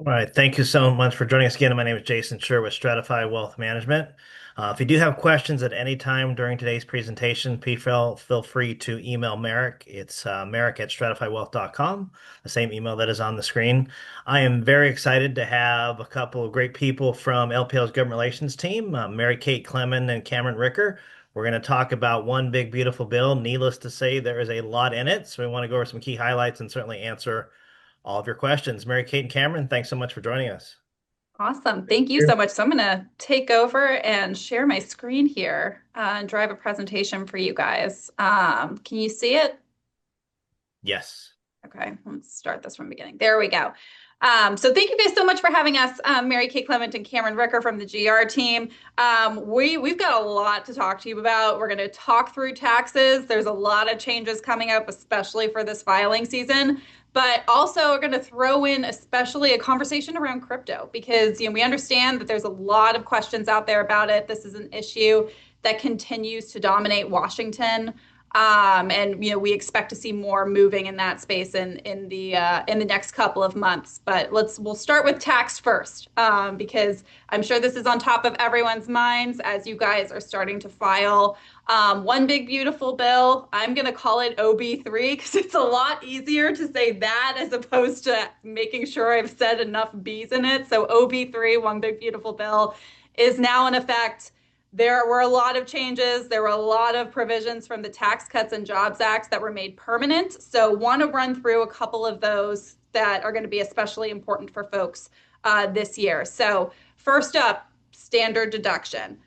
All right. Thank you so much for joining us again. My name is Jason Schur with Stratify Wealth Management. If you do have questions at any time during today's presentation, please feel free to email Merrick. It's Merrick at stratifywealth.com, the same email that is on the screen. I am very excited to have a couple of great people from LPL's government relations team, Mary Kate Clement and Cameron Ricker. We're going to talk about one big, beautiful bill. Needless to say, there is a lot in it. So we want to go over some key highlights and certainly answer all of your questions. Mary Kate and Cameron, thanks so much for joining us. Awesome. Thank you so much. So I'm going to take over and share my screen here and drive a presentation for you guys. Can you see it? Yes. Okay, let's start this from the beginning. There we go. So thank you guys so much for having us, Mary Kay Clement and Cameron Ricker from the GR team. We've got a lot to talk to you about. We're going to talk through taxes. There's a lot of changes coming up, especially for this filing season. But also, we're going to throw in especially a conversation around crypto because we understand that there's a lot of questions out there about it. This is an issue that continues to dominate Washington. And we expect to see more moving in that space in the next couple of months. But we'll start with tax first, because I'm sure this is on top of everyone's minds as you guys are starting to file one big beautiful bill. I'm going to call it OB3 because it's a lot easier to say that as opposed to making sure I've said enough B's in it. So OB3, one big beautiful bill, is now in effect. There were a lot of changes. There were a lot of provisions from the Tax Cuts and Jobs Act that were made permanent. So want to run through a couple of those that are going to be especially important for folks this year. So first up, standard deduction.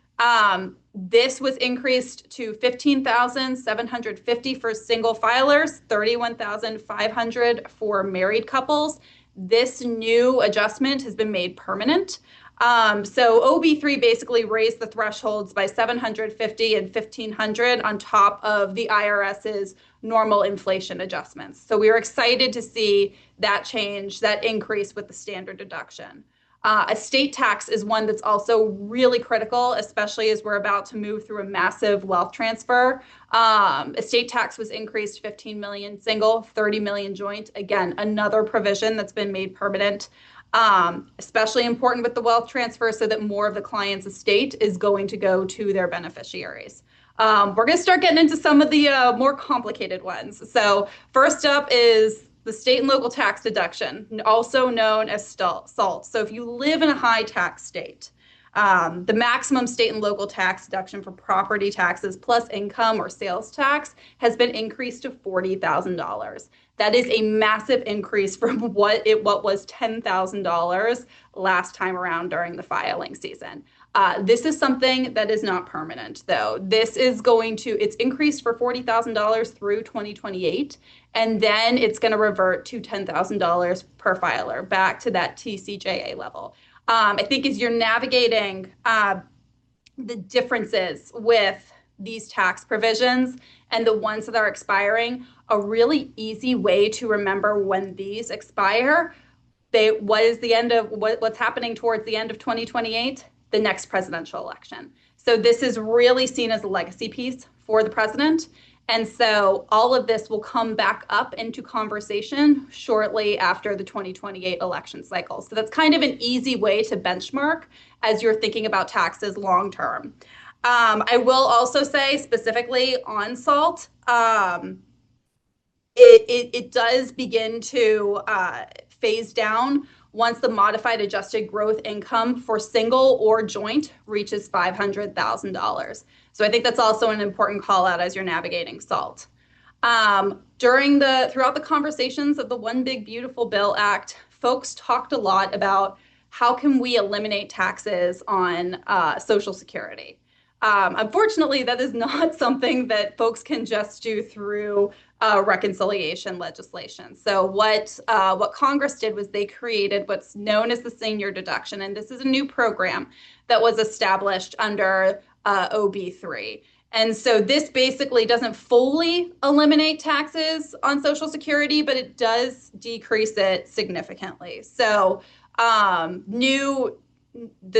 This was increased to $15,750 for single filers, $31,500 for married couples. This new adjustment has been made permanent. So OB3 basically raised the thresholds by 750 and 1500 on top of the IRS's normal inflation adjustments. So we were excited to see that change, that increase with the standard deduction. Estate tax is one that's also really critical, especially as we're about to move through a massive wealth transfer. Estate tax was increased 15 million single, 30 million joint. Again, another provision that's been made permanent. Especially important with the wealth transfer so that more of the client's estate is going to go to their beneficiaries. We're going to start getting into some of the more complicated ones. So first up is the state and local tax deduction, also known as SALT. So if you live in a high tax state, the maximum state and local tax deduction for property taxes plus income or sales tax has been increased to $40,000. That is a massive increase from what was $10,000 last time around during the filing season. This is something that is not permanent, though. It's increased for $40,000 through 2028, and then it's going to revert to $10,000 per filer, back to that TCJA level. I think as you're navigating the differences with these tax provisions and the ones that are expiring, a really easy way to remember when these expire, what's happening towards the end of 2028, the next presidential election. So this is really seen as a legacy piece for the president. And so all of this will come back up into conversation shortly after the 2028 election cycle. So that's kind of an easy way to benchmark as you're thinking about taxes long term. I will also say specifically on SALT, it does begin to phase down once the modified adjusted growth income for single or joint reaches $500,000. So I think that's also an important call out as you're navigating SALT. Throughout the conversations of the One Big Beautiful Bill Act, folks talked a lot about how can we eliminate taxes on Social Security. Unfortunately, that is not something that folks can just do through reconciliation legislation. So what Congress did was they created what's known as the senior deduction, and this is a new program that was established under OB3. And so this basically doesn't fully eliminate taxes on Social Security, but it does decrease it significantly. So new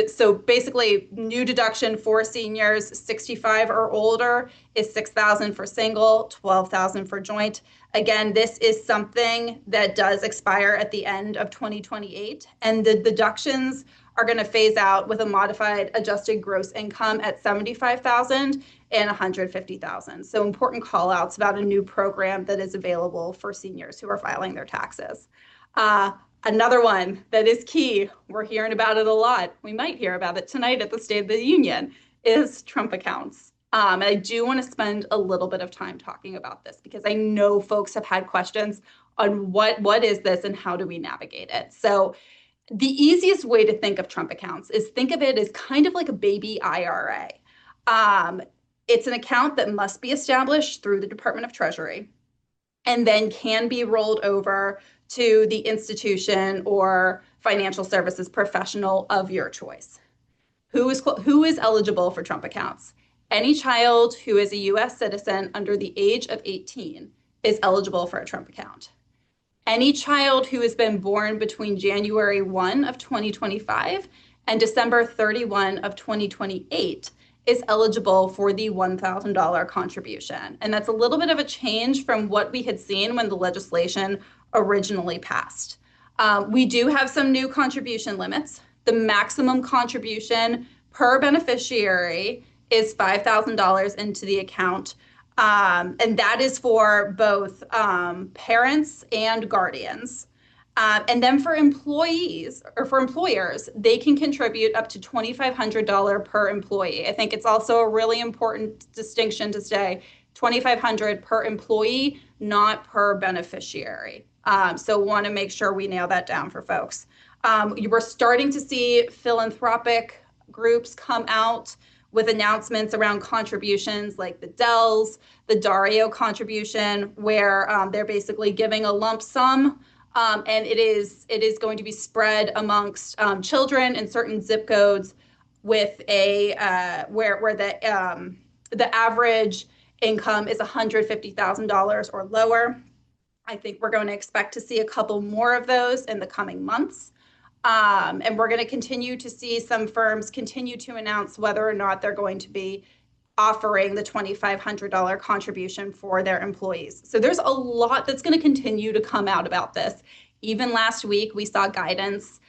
So basically, new deduction for seniors 65 or older is 6,000 for single, 12,000 for joint. Again, this is something that does expire at the end of 2028, and the deductions are going to phase out with a modified adjusted gross income at 75,000 and 150,000. So important call outs about a new program that is available for seniors who are filing their taxes. Uh, Another one that is key, we're hearing about it a lot. We might hear about it tonight at the State of the Union, is Trump accounts. And I do want to spend a little bit of time talking about this because I know folks have had questions on what is this and how do we navigate it. So the easiest way to think of Trump accounts is think of it as kind of like a baby IRA. Um, it's an account that must be established through the Department of Treasury and then can be rolled over to the institution or financial services professional of your choice. Who is eligible for Trump accounts? Any child who is a US citizen under the age of 18 is eligible for a Trump account. Any child who has been born between January 1 of 2025 and December 31 of 2028 is eligible for the $1,000 contribution. And that's a little bit of a change from what we had seen when the legislation originally passed. We do have some new contribution limits. The maximum contribution per beneficiary is $5,000 into the account. And that is for both parents and guardians. And then for employees or for employers, they can contribute up to $2,500 per employee. I think it's also a really important distinction to say $2,500 per employee, not per beneficiary. So want to make sure we nail that down for folks. We're starting to see philanthropic groups come out with announcements around contributions like the Dells, the Dario contribution, where they're basically giving a lump sum, and it is going to be spread amongst children in certain zip codes with a where the average income is $150,000 or lower. I think we're going to expect to see a couple more of those in the coming months. And we're going to continue to see some firms continue to announce whether or not they're going to be offering the $2,500 contribution for their employees. So there's a lot that's going to continue to come out about this. Even last week, we saw guidance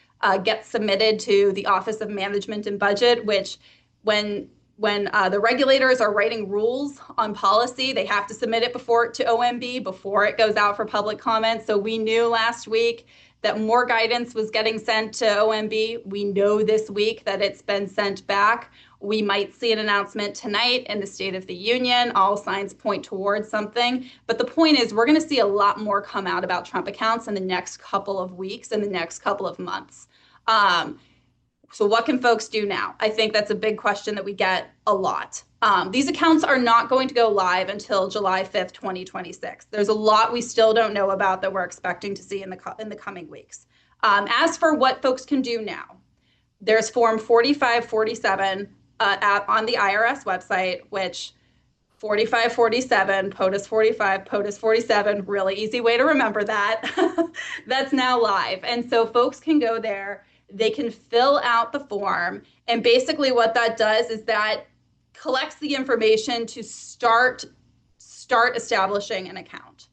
get submitted to the Office of Management and Budget, which when the regulators are writing rules on policy, they have to submit it to OMB before it goes out for public comment. So we knew last week that more guidance was getting sent to OMB. We know this week that it's been sent back. We might see an announcement tonight in the State of the Union. All signs point towards something. But the point is, we're going to see a lot more come out about Trump accounts in the next couple of weeks and the next couple of months. So what can folks do now? I think that's a big question that we get a lot. These accounts are not going to go live until July 5th, 2026. There's a lot we still don't know about that we're expecting to see in the coming weeks. As for what folks can do now, there's Form 4547 on the IRS website, which 4547, POTUS 45, POTUS 47, really easy way to remember that. That's now live. And so folks can go there. They can fill out the form. And basically what that does is that collects the information to start establishing an account.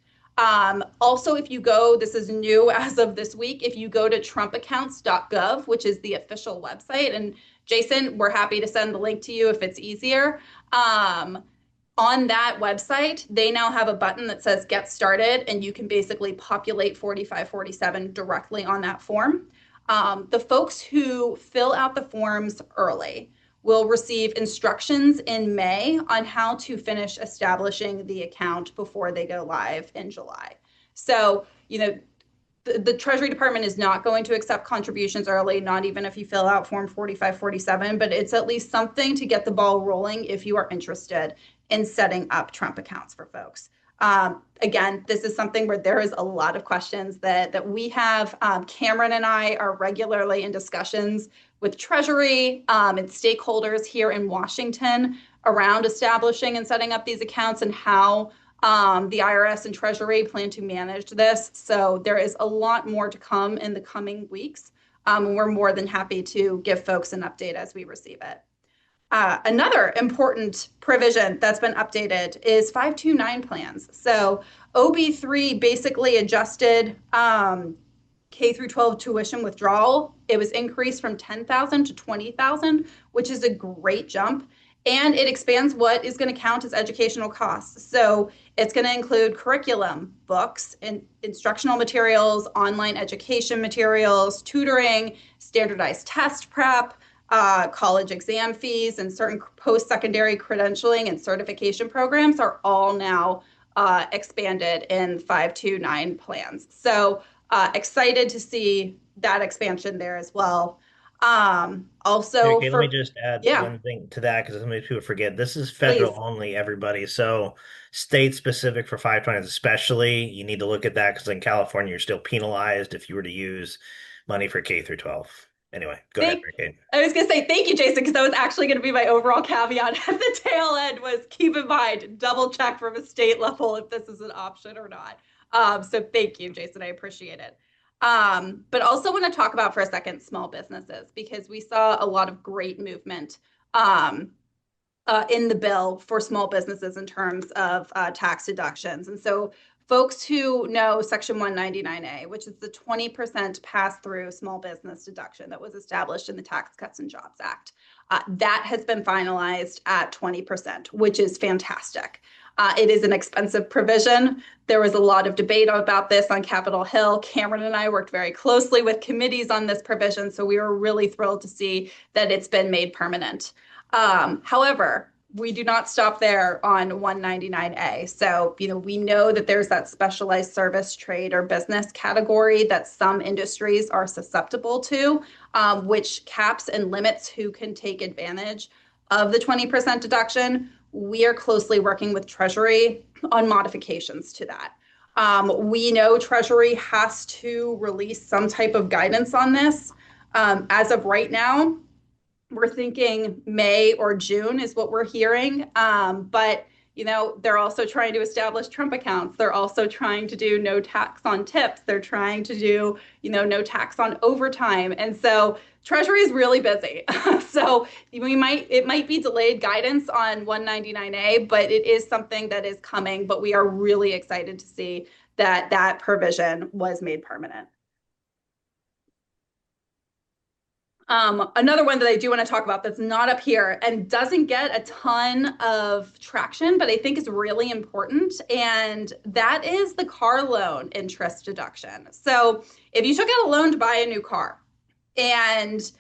Also, if you go, this is new as of this week, if you go to trumpaccounts.gov, which is the official website, and Jason, we're happy to send the link to you if it's easier. On that website, they now have a button that says Get Started, and you can basically populate 4547 directly on that form. The folks who fill out the forms early will receive instructions in May on how to finish establishing the account before they go live in July. So, the Treasury Department is not going to accept contributions early, not even if you fill out Form 4547, but it's at least something to get the ball rolling if you are interested in setting up Trump accounts for folks. Again, this is something where there is a lot of questions that we have. Cameron and I are regularly in discussions with Treasury and stakeholders here in Washington around establishing and setting up these accounts and how the IRS and Treasury plan to manage this. So there is a lot more to come in the coming weeks. We're more than happy to give folks an update as we receive it. Another important provision that's been updated is 529 plans. So OB3 basically adjusted K through 12 tuition withdrawal. It was increased from 10,000 to 20,000, which is a great jump. And it expands what is going to count as educational costs. So it's going to include curriculum, books, and instructional materials, online education materials, tutoring, standardized test prep, college exam fees, and certain post-secondary credentialing and certification programs are all now expanded in 529 plans. So excited to see that expansion there as well. Also Okay, let me for, just add yeah, one thing to that because many people forget this is federal please. only, everybody. So state specific for 520s, especially, you need to look at that because in California, you're still penalized if you were to use money for K through 12. Anyway, go ahead, Thank, Kate. I was going to say thank you, Jason, because that was actually going to be my overall caveat at the tail end was keep in mind, double check from a state level if this is an option or not. So thank you, Jason. I appreciate it. But also want to talk about for a second small businesses because we saw a lot of great movement um, in the bill for small businesses in terms of tax deductions. And so folks who know Section 199A, which is the 20% pass-through small business deduction that was established in the Tax Cuts and Jobs Act, that has been finalized at 20%, which is fantastic. It is an expensive provision. There was a lot of debate about this on Capitol Hill. Cameron and I worked very closely with committees on this provision, so we were really thrilled to see that it's been made permanent. However, we do not stop there on 199A. So, we know that there's that specialized service, trade, or business category that some industries are susceptible to, which caps and limits who can take advantage of the 20% deduction. We are closely working with Treasury on modifications to that. We know Treasury has to release some type of guidance on this. As of right now, we're thinking May or June is what we're hearing. But they're also trying to establish Trump accounts. They're also trying to do no tax on tips. They're trying to do, no tax on overtime. And so Treasury is really busy. So it might be delayed guidance on 199A, but it is something that is coming. But we are really excited to see that that provision was made permanent. Another one that I do want to talk about that's not up here and doesn't get a ton of traction, but I think is really important, and that is the car loan interest deduction. So if you took out a loan to buy a new car and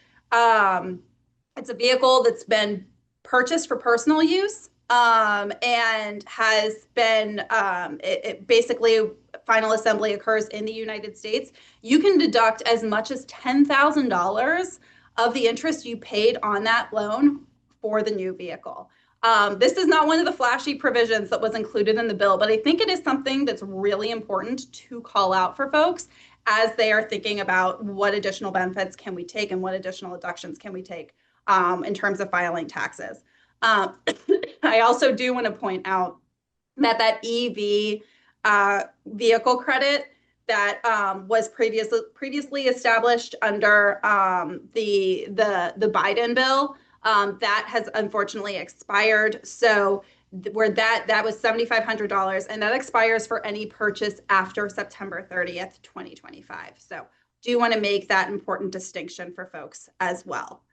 it's a vehicle that's been purchased for personal use and has been it basically final assembly occurs in the United States, you can deduct as much as $10,000 of the interest you paid on that loan for the new vehicle. This is not one of the flashy provisions that was included in the bill, but I think it is something that's really important to call out for folks as they are thinking about what additional benefits can we take and what additional deductions can we take in terms of filing taxes. I also do want to point out that EV vehicle credit that was previously established under the Biden bill that has unfortunately expired. So where that was $7,500, and that expires for any purchase after September 30th, 2025. So do want to make that important distinction for folks as well.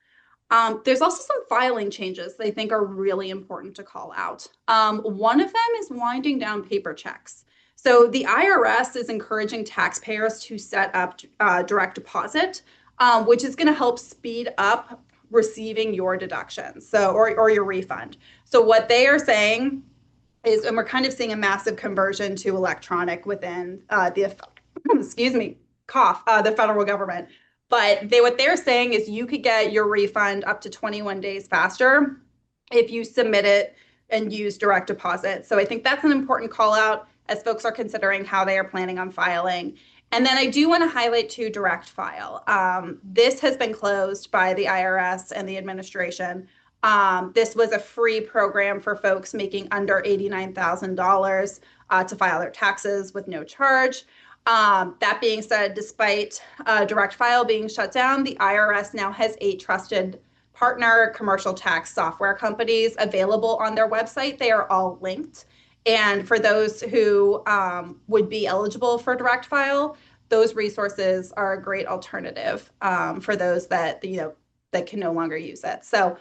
There's also some filing changes that I think are really important to call out. One of them is winding down paper checks. So the IRS is encouraging taxpayers to set up direct deposit, which is going to help speed up receiving your deductions, or your refund. So what they are saying is, and we're kind of seeing a massive conversion to electronic within the excuse me, the federal government. But what they're saying is you could get your refund up to 21 days faster if you submit it and use direct deposit. So I think that's an important call out as folks are considering how they are planning on filing. And then I do want to highlight too direct file. This has been closed by the IRS and the administration. This was a free program for folks making under $89,000 to file their taxes with no charge. That being said, despite direct file being shut down, the IRS now has 8 trusted partner commercial tax software companies available on their website. They are all linked. And for those who would be eligible for direct file, those resources are a great alternative for those that that can no longer use it. So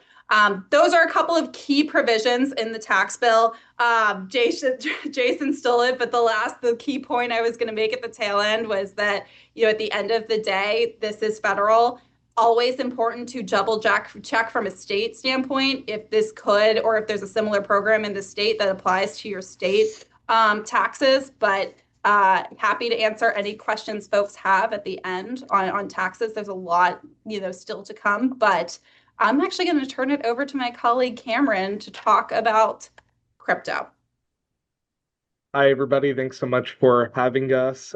those are a couple of key provisions in the tax bill. Jason stole it, but the key point I was going to make at the tail end was that at the end of the day, this is federal. Always important to double check from a state standpoint if this could, or if there's a similar program in the state that applies to your state taxes. But happy to answer any questions folks have at the end on taxes. There's a lot, still to come, but I'm actually going to turn it over to my colleague Cameron to talk about crypto. Hi, everybody. Thanks so much for having us.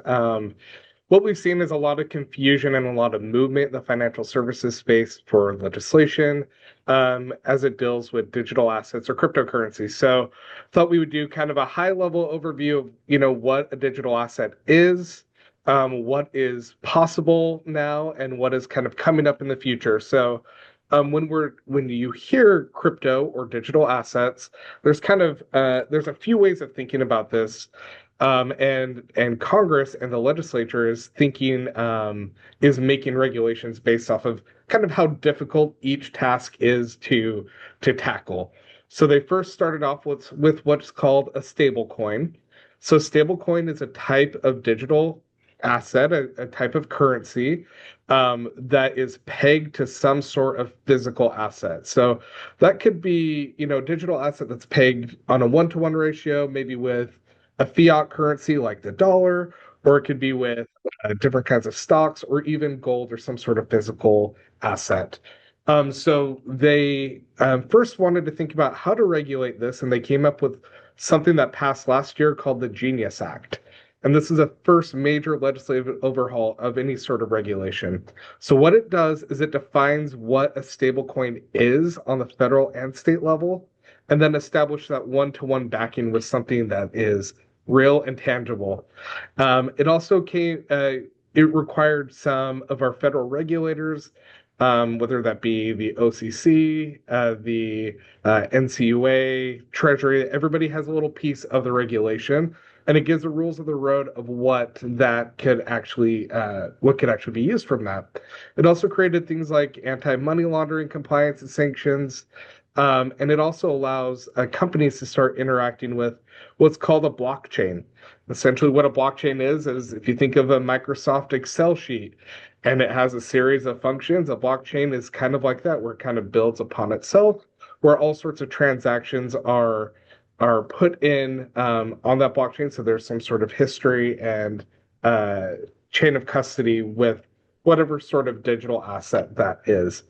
What we've seen is a lot of confusion and a lot of movement in the financial services space for legislation as it deals with digital assets or cryptocurrency. So, thought we would do kind of a high-level overview of, what a digital asset is, what is possible now, and what is kind of coming up in the future. So, when you hear crypto or digital assets, there's a few ways of thinking about this, and Congress and the legislature is making regulations based off of kind of how difficult each task is to tackle. So they first started off with what's called a stable coin. So stable coin is a type of digital asset, a type of currency that is pegged to some sort of physical asset. So that could be, digital asset that's pegged on a one-to-one ratio, maybe with a fiat currency like the dollar, or it could be with different kinds of stocks or even gold or some sort of physical asset. So they first wanted to think about how to regulate this, and they came up with something that passed last year called the Genius Act. And this is a first major legislative overhaul of any sort of regulation. So what it does is it defines what a stablecoin is on the federal and state level, and then establish that one-to-one backing with something that is real and tangible. It also it required some of our federal regulators, whether that be the OCC, the NCUA, Treasury, everybody has a little piece of the regulation, and it gives the rules of the road of what could actually be used from that. It also created things like anti-money laundering compliance and sanctions, and it also allows companies to start interacting with what's called a blockchain. Essentially, what a blockchain is if you think of a Microsoft Excel sheet and it has a series of functions, a blockchain is kind of like that, where it kind of builds upon itself, where all sorts of transactions are put in on that blockchain. So there's some sort of history and chain of custody with whatever sort of digital asset that is.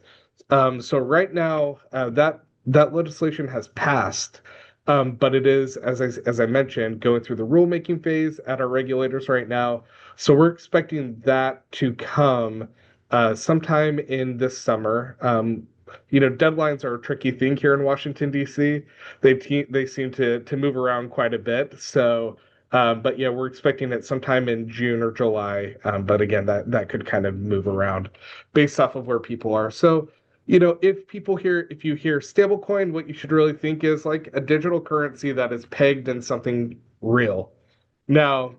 So right now, that legislation has passed, but it is, as I mentioned, going through the rulemaking phase at our regulators right now. So we're expecting that to come sometime in this summer. Deadlines are a tricky thing here in Washington, D.C. They seem to move around quite a bit. So, but yeah, we're expecting it sometime in June or July. But again, that could kind of move around based off of where people are. So, if you hear stablecoin, what you should really think is like a digital currency that is pegged in something real. Now,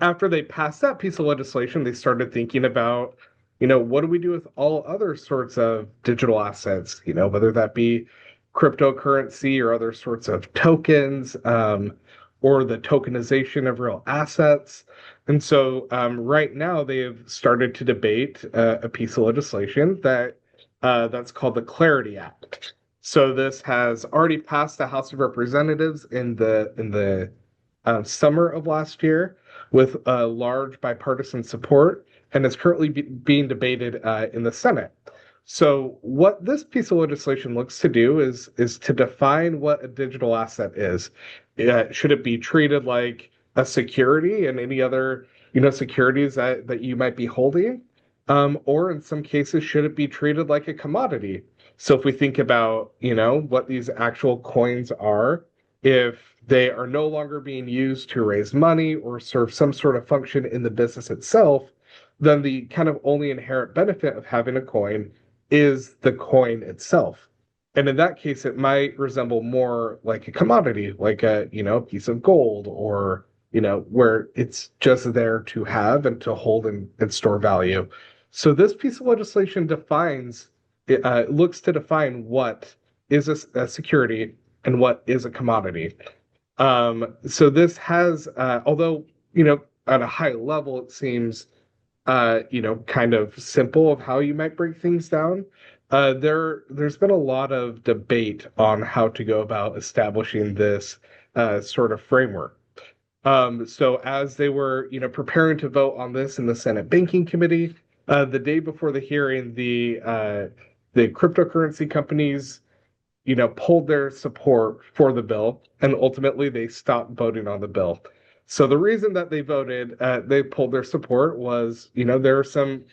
after they passed that piece of legislation, they started thinking about, what do we do with all other sorts of digital assets, whether that be cryptocurrency or other sorts of tokens, or the tokenization of real assets. And so right now they have started to debate a piece of legislation that's called the Clarity Act. So this has already passed the House of Representatives in the summer of last year with large bipartisan support, and is currently being debated in the Senate. So what this piece of legislation looks to do is to define what a digital asset is. Should it be treated like a security and any other securities that you might be holding? Or in some cases, should it be treated like a commodity? So if we think about what these actual coins are, if they are no longer being used to raise money or serve some sort of function in the business itself, then the kind of only inherent benefit of having a coin is the coin itself. And in that case, it might resemble more like a commodity, like a, piece of gold, or, where it's just there to have and to hold and store value. So this piece of legislation looks to define what is a security and what is a commodity. So this has, although, at a high level, it seems, kind of simple of how you might break things down. There's been a lot of debate on how to go about establishing this sort of framework. So as they were, preparing to vote on this in the Senate Banking Committee, the day before the hearing, the cryptocurrency companies pulled their support for the bill, and ultimately they stopped voting on the bill. So the reason that they pulled their support was, there are some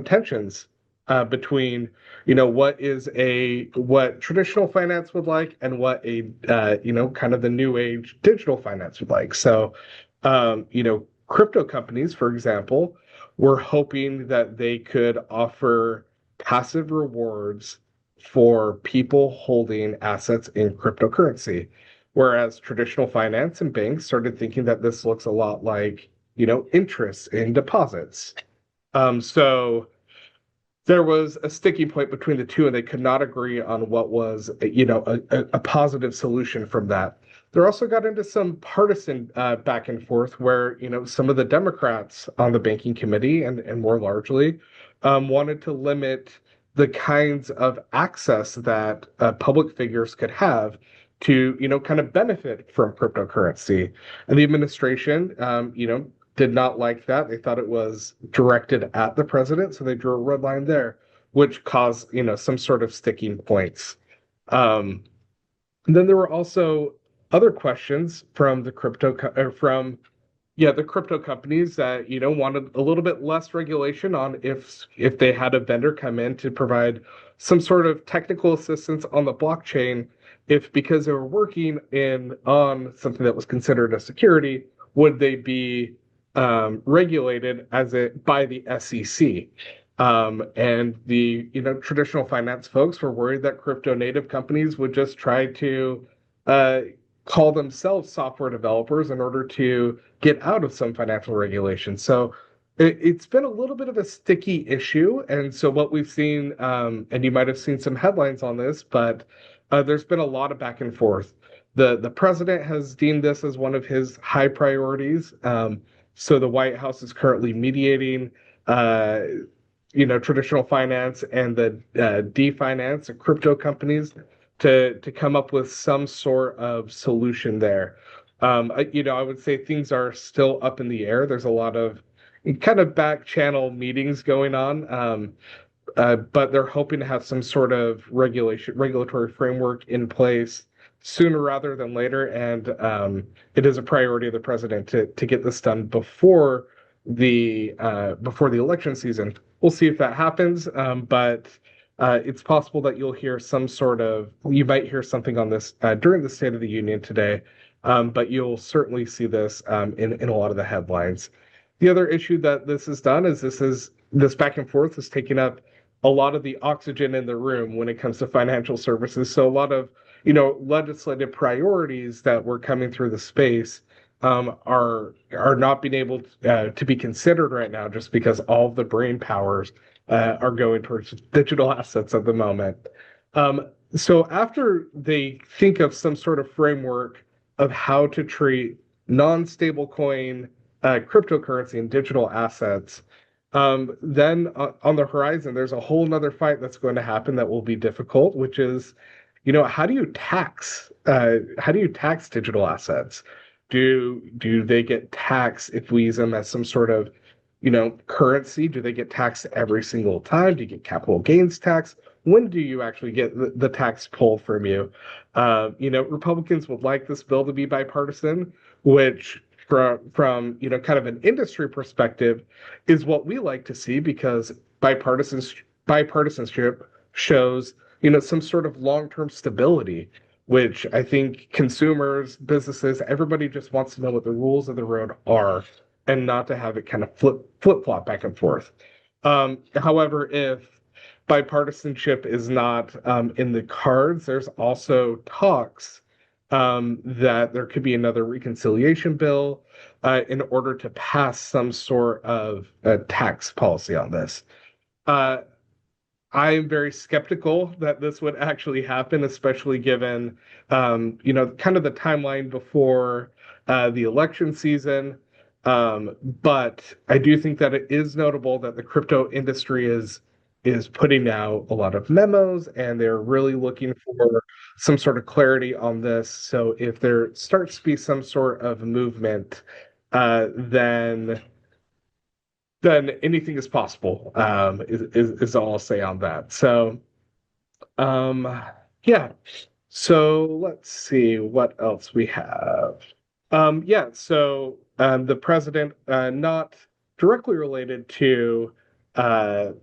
tensions between, what traditional finance would like and what kind of the new age digital finance would like. So, crypto companies, for example, were hoping that they could offer passive rewards for people holding assets in cryptocurrency. Whereas traditional finance and banks started thinking that this looks a lot like, interest in deposits. So there was a sticking point between the two, and they could not agree on what was, a positive solution from that. There also got into some partisan back and forth where, some of the Democrats on the banking committee and more largely wanted to limit the kinds of access that public figures could have to, kind of benefit from cryptocurrency. And the administration, did not like that. They thought it was directed at the president, so they drew a red line there, which caused, some sort of sticking points. And then there were also other questions from the crypto companies that wanted a little bit less regulation on if they had a vendor come in to provide some sort of technical assistance on the blockchain, if because they were working in on something that was considered a security, would they be regulated by the SEC? And the traditional finance folks were worried that crypto native companies would just try to uh, call themselves software developers in order to get out of some financial regulation. So it's been a little bit of a sticky issue. And so what we've seen, and you might have seen some headlines on this, but there's been a lot of back and forth. The president has deemed this as one of his high priorities. So the White House is currently mediating, traditional finance and the definance and crypto companies to come up with some sort of solution there. I would say things are still up in the air. There's a lot of kind of back channel meetings going on, but they're hoping to have some sort of regulatory framework in place sooner rather than later. And it is a priority of the president to get this done before the election season. We'll see if that happens, but it's possible that you might hear something on this during the State of the Union today, but you'll certainly see this in a lot of the headlines. The other issue that this has done is this back and forth is taking up a lot of the oxygen in the room when it comes to financial services. So a lot of legislative priorities that were coming through the space are not being able to be considered right now, just because all of the brain powers are going towards digital assets at the moment. So after they think of some sort of framework of how to treat non-stable coin cryptocurrency and digital assets, then on the horizon, there's a whole nother fight that's going to happen that will be difficult, which is, how do you tax digital assets? Do they get taxed if we use them as some sort of, currency? Do they get taxed every single time? Do you get capital gains tax? When do you actually get the tax pulled from you? Republicans would like this bill to be bipartisan, which from kind of an industry perspective is what we like to see, because bipartisanship shows some sort of long-term stability, which I think consumers, businesses, everybody just wants to know what the rules of the road are and not to have it kind of flip-flop back and forth. However, if bipartisanship is not in the cards, there's also talks that there could be another reconciliation bill in order to pass some sort of tax policy on this. Uh, I'm very skeptical that this would actually happen, especially given, kind of the timeline before the election season. But I do think that it is notable that the crypto industry is putting out a lot of memos, and they're really looking for some sort of clarity on this. So if there starts to be some sort of movement, uh, then then anything is possible. Is all I'll say on that. So um, yeah. So let's see what else we have. Yeah. So the president, not directly related uh,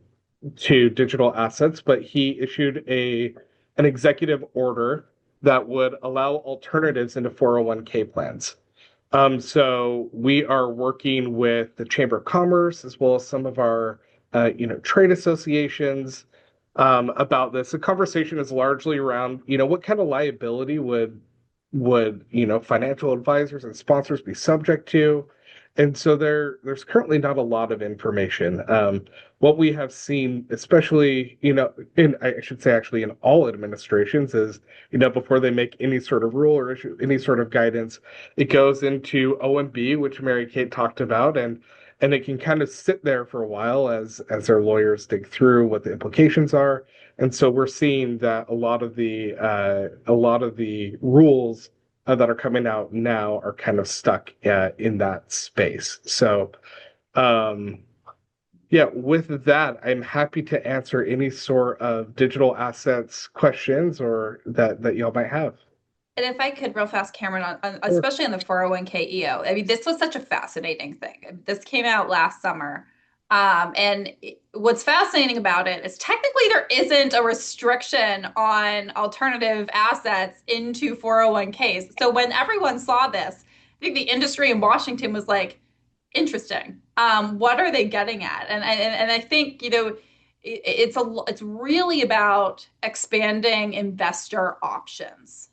to digital assets, but he issued a an executive order that would allow alternatives into 401k plans. So we are working with the Chamber of Commerce as well as some of our, trade associations about this. The conversation is largely around, what kind of liability would financial advisors and sponsors be subject to? And so there's currently not a lot of information. What we have seen, especially, in I should say actually in all administrations, is before they make any sort of rule or issue any sort of guidance, it goes into OMB, which Mary Kate talked about, and it can kind of sit there for a while as their lawyers dig through what the implications are. And so we're seeing that a lot of the rules that are coming out now are kind of stuck in that space. So, um, yeah, with that, I'm happy to answer any sort of digital assets questions or that y'all might have. And if I could real fast, Cameron, Sure. especially on the 401k EO, I mean, this was such a fascinating thing. This came out last summer. What's fascinating about it is technically there isn't a restriction on alternative assets into 401ks. So when everyone saw this, I think the industry in Washington was like, interesting. What are they getting at? And I think, it's really about expanding investor options,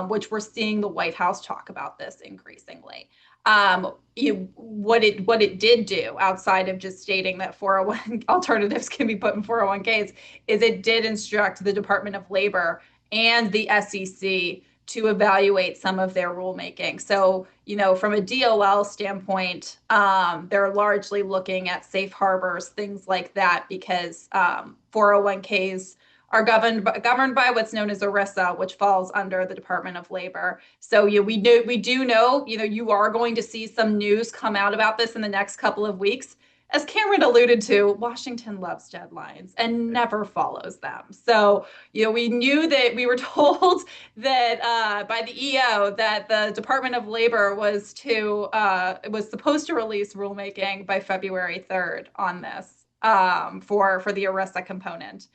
which we're seeing the White House talk about this increasingly. What it did do outside of just stating that 401 alternatives can be put in 401ks is it did instruct the Department of Labor and the SEC to evaluate some of their rulemaking. So, from a DOL standpoint, they're largely looking at safe harbors, things like that, because 401ks are governed by what's known as ERISA, which falls under the Department of Labor. So we do know, you are going to see some news come out about this in the next couple of weeks. As Cameron alluded to, Washington loves deadlines and never follows them. So, we knew that we were told that by the EO that the Department of Labor was supposed to release rulemaking by February 3rd on this for the ERISA component.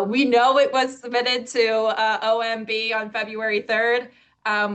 We know it was submitted to OMB on February 3rd.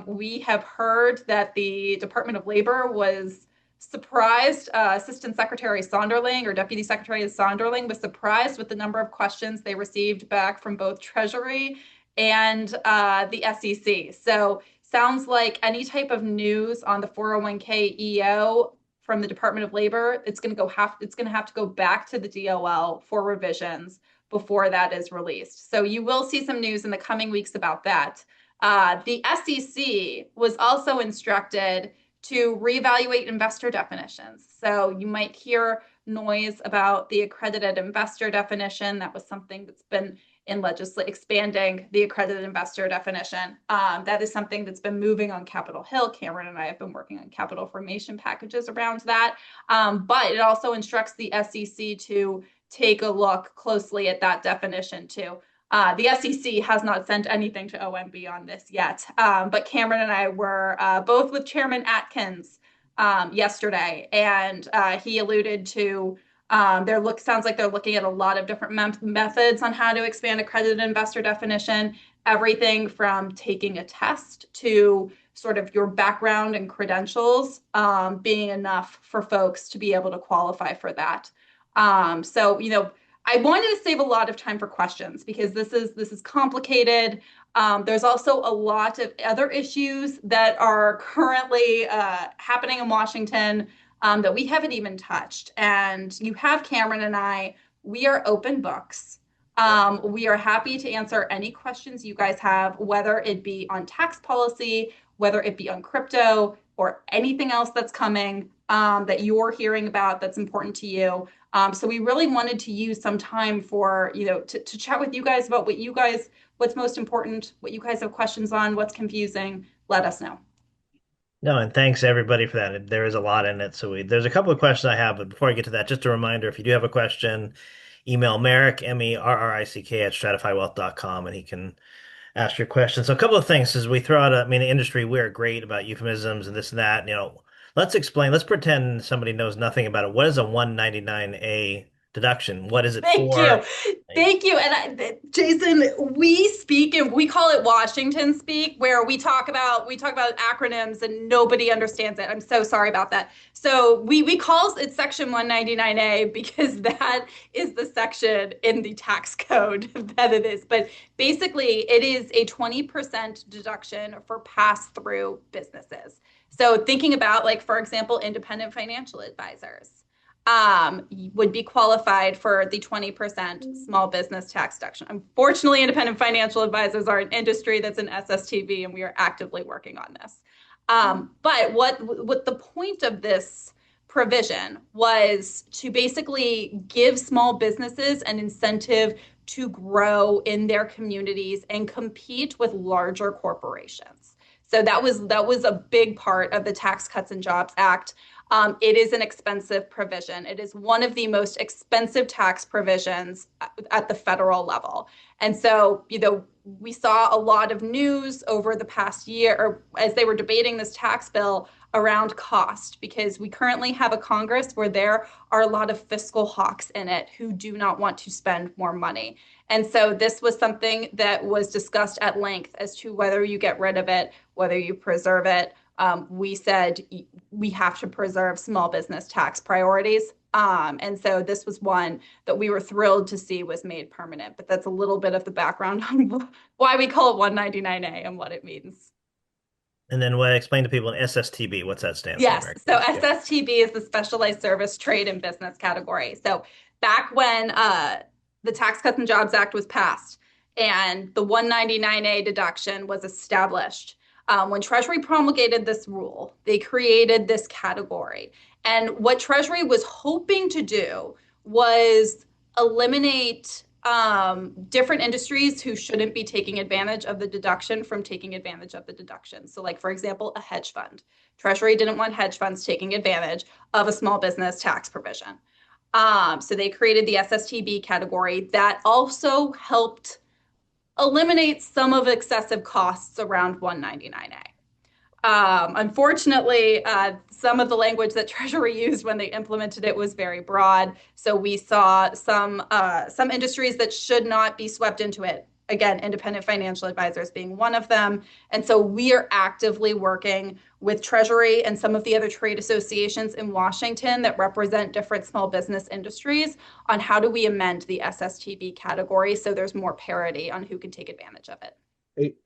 We have heard that the Department of Labor was surprised. Assistant Secretary Sonderling or Deputy Secretary Sonderling was surprised with the number of questions they received back from both Treasury and the SEC. So sounds like any type of news on the 401k EO from the Department of Labor, it's going to have to go back to the DOL for revisions before that is released. So you will see some news in the coming weeks about that. The SEC was also instructed to reevaluate investor definitions. So you might hear noise about the accredited investor definition. That was something that's been in legislation, expanding the accredited investor definition. That is something that's been moving on Capitol Hill. Cameron and I have been working on capital formation packages around that. But it also instructs the SEC to take a look closely at that definition too. The SEC has not sent anything to OMB on this yet, but Cameron and I were both with Chairman Atkins yesterday, and he alluded to sounds like they're looking at a lot of different methods on how to expand accredited investor definition. everything from taking a test to sort of your background and credentials being enough for folks to be able to qualify for that. So, I wanted to save a lot of time for questions because this is complicated. There's also a lot of other issues that are currently happening in Washington that we haven't even touched. And you have Cameron and I, we are open books. We are happy to answer any questions you guys have, whether it be on tax policy, whether it be on crypto, or anything else that's coming that you're hearing about that's important to you. So we really wanted to use some time for, to chat with you guys about what's most important, what you guys have questions on, what's confusing. Let us know. No, and thanks everybody for that. There is a lot in it. There's a couple of questions I have, but before I get to that, just a reminder, if you do have a question, email Merrick, Merrick at stratifywealth.com, and he can ask your question. So a couple of things as we throw out, the industry, we're great about euphemisms and this and that. Let's pretend somebody knows nothing about it. What is a 199A deduction? What is it Thank you. for? Thank you. And Jason, we speak and we call it Washington speak, where we talk about acronyms and nobody understands it. I'm so sorry about that. So we call it section 199A because that is the section in the tax code that it is. But basically, it is a 20% deduction for pass-through businesses. So thinking about, like, for example, independent financial advisors would be qualified for the 20% small business tax deduction. Unfortunately, independent financial advisors are an industry that's an SSTB, and we are actively working on this. But what the point of this provision was to basically give small businesses an incentive to grow in their communities and compete with larger corporations. So that was a big part of the Tax Cuts and Jobs Act. It is an expensive provision. It is one of the most expensive tax provisions at the federal level. And so, we saw a lot of news over the past year, or as they were debating this tax bill, around cost, because we currently have a Congress where there are a lot of fiscal hawks in it who do not want to spend more money. And so this was something that was discussed at length as to whether you get rid of it, whether you preserve it. We said we have to preserve small business tax priorities. And so this was one that we were thrilled to see was made permanent. But that's a little bit of the background on why we call it 199A and what it means. And then what I explain to people in SSTB, what's that stand for, Yes. Merrick? So Yeah. SSTB is the specialized service trade and business category. So back when the Tax Cuts and Jobs Act was passed and the 199A deduction was established, when Treasury promulgated this rule, they created this category. And what Treasury was hoping to do was eliminate different industries who shouldn't be taking advantage of the deduction from taking advantage of the deduction. So, like, for example, a hedge fund. Treasury didn't want hedge funds taking advantage of a small business tax provision. So they created the SSTB category that also helped eliminate some of excessive costs around 199A. Unfortunately, some of the language that Treasury used when they implemented it was very broad. So we saw some industries that should not be swept into it. Again, independent financial advisors being one of them. And so we are actively working with Treasury and some of the other trade associations in Washington that represent different small business industries on how do we amend the SSTB category so there's more parity on who can take advantage of it.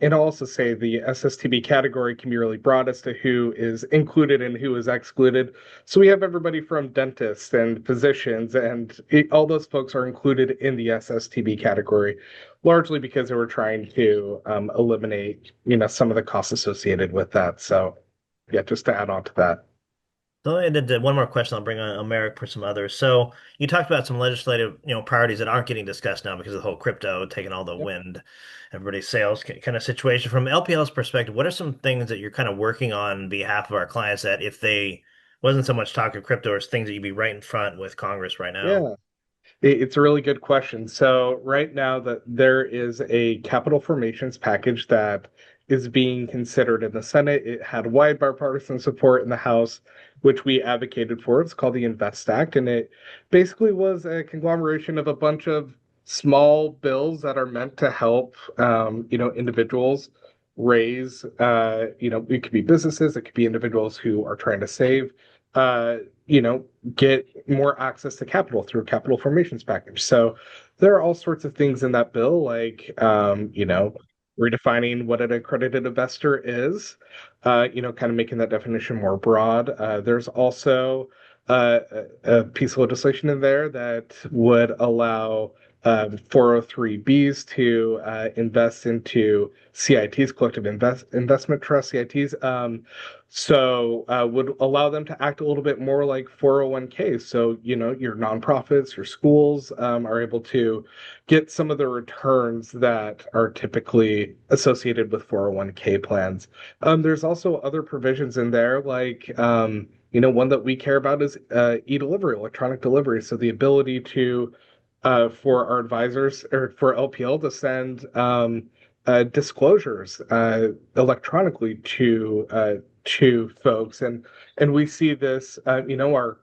And I'll also say the SSTB category can be really broad as to who is included and who is excluded. So we have everybody from dentists and physicians, and all those folks are included in the SSTB category, largely because they were trying to eliminate, some of the costs associated with that. So, yeah, just to add on to that. So I did one more question. I'll bring on Merrick for some others. So you talked about some legislative, priorities that aren't getting discussed now because of the whole crypto taking all the Yep. wind, everybody's sales kind of situation. From LPL's perspective, what are some things that you're kind of working on behalf of our clients that if they wasn't so much talk of crypto or things that you'd be right in front with Congress right now? Yeah. It's a really good question. So right now that there is a capital formations package that is being considered in the Senate. It had wide bipartisan support in the House, which we advocated for. It's called the Invest Act, and it basically was a conglomeration of a bunch of small bills that are meant to help, individuals raise, it could be businesses, it could be individuals who are trying to save, uh, you know, get more access to capital through a capital formations package. So there are all sorts of things in that bill, like, redefining what an accredited investor is, kind of making that definition more broad. There's also a piece of legislation in there that would allow 403Bs to invest into CITs, collective investment trust CITs. Would allow them to act a little bit more like 401ks. So, your nonprofits, your schools are able to get some of the returns that are typically associated with 401k plans. There's also other provisions in there, like, one that we care about is e-delivery, electronic delivery. So the ability to for our advisors or for LPL to send disclosures electronically to folks, and we see this, our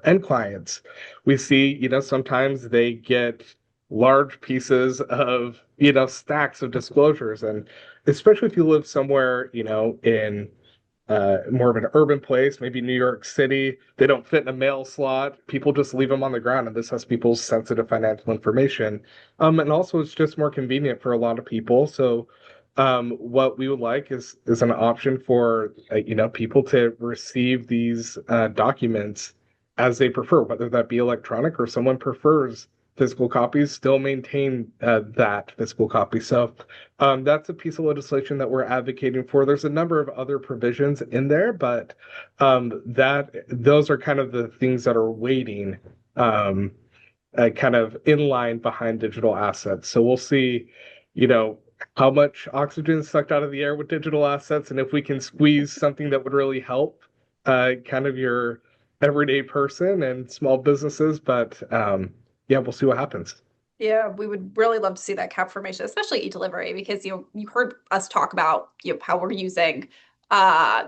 end clients. We see, sometimes they get large pieces of, stacks of disclosures, and especially if you live somewhere, in more of an urban place, maybe New York City. They don't fit in a mail slot. People just leave them on the ground, and this has people's sensitive financial information. And also, it's just more convenient for a lot of people. So, what we would like is an option for people to receive these documents as they prefer, whether that be electronic or someone prefers physical copies, still maintain that physical copy. So that's a piece of legislation that we're advocating for. There's a number of other provisions in there, but that those are kind of the things that are waiting, kind of in line behind digital assets. So we'll see, how much oxygen is sucked out of the air with digital assets, and if we can squeeze something that would really help, kind of your everyday person and small businesses. But yeah, we'll see what happens. Yeah, we would really love to see that cap formation, especially e-delivery, because you heard us talk about how we're using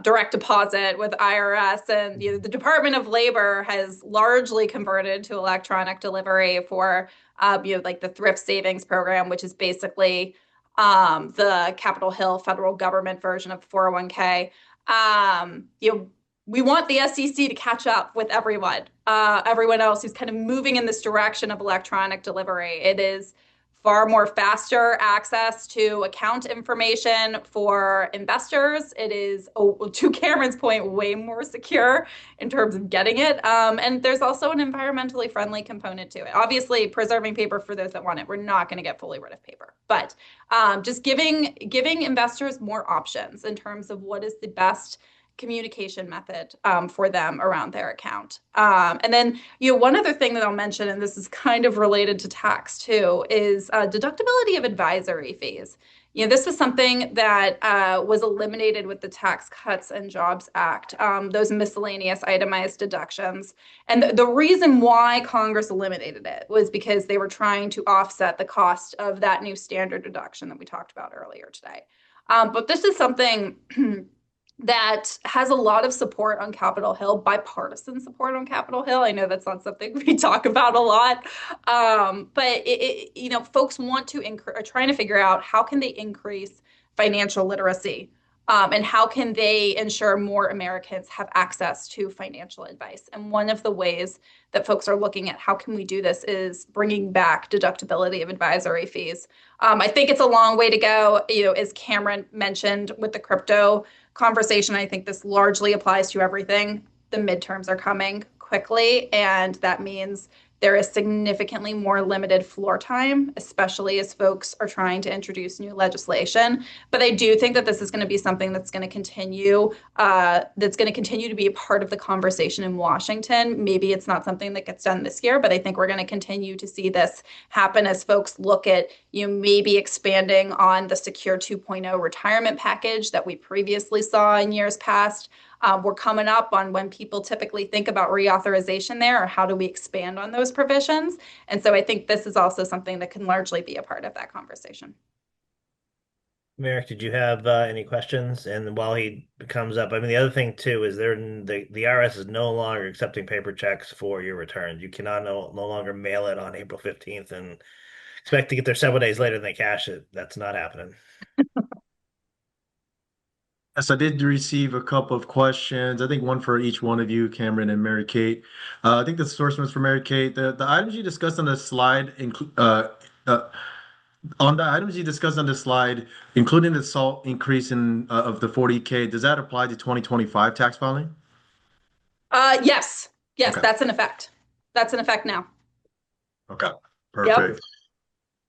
direct deposit with IRS, and the Department of Labor has largely converted to electronic delivery for like the thrift savings program, which is basically the Capitol Hill federal government version of 401k. We want the SEC to catch up with everyone else who's kind of moving in this direction of electronic delivery. It is far more faster access to account information for investors. It is, to Cameron's point, way more secure in terms of getting it. And there's also an environmentally friendly component to it. Obviously, preserving paper for those that want it. We're not going to get fully rid of paper, but just giving investors more options in terms of what is the best communication method for them around their account. And then, one other thing that I'll mention, and this is kind of related to tax too, is deductibility of advisory fees. This is something that was eliminated with the Tax Cuts and Jobs Act, those miscellaneous itemized deductions. And the reason why Congress eliminated it was because they were trying to offset the cost of that new standard deduction that we talked about earlier today. But this is something that has a lot of support on Capitol Hill, bipartisan support on Capitol Hill. I know that's not something we talk about a lot, but folks want to are trying to figure out how can they increase financial literacy, and how can they ensure more Americans have access to financial advice. And one of the ways that folks are looking at how can we do this is bringing back deductibility of advisory fees. I think it's a long way to go, as Cameron mentioned with the crypto conversation. I think this largely applies to everything. The midterms are coming quickly, and that means there is significantly more limited floor time, especially as folks are trying to introduce new legislation. But I do think that this is going to be something that's going to continue, to be a part of the conversation in Washington. Maybe it's not something that gets done this year, but I think we're going to continue to see this happen as folks look at maybe expanding on the Secure 2.0 retirement package that we previously saw in years past. We're coming up on when people typically think about reauthorization there, or how do we expand on those provisions. And so I think this is also something that can largely be a part of that conversation. Merrick, did you have any questions? And while he comes up, I mean, the other thing too is the IRS is no longer accepting paper checks for your returns. You cannot no longer mail it on April 15th and expect to get there 7 days later and they cash it. That's not happening. Yes, I did receive a couple of questions. I think one for each one of you, Cameron and Mary Kate. I think the source was for Mary Kate. The items you discussed on the slide uh, on the items you discussed on the slide, including the SALT increase in of the 40K, does that apply to 2025 tax filing? Yes, yes, Okay. that's in effect. That's in effect now. Okay. Yep. Perfect.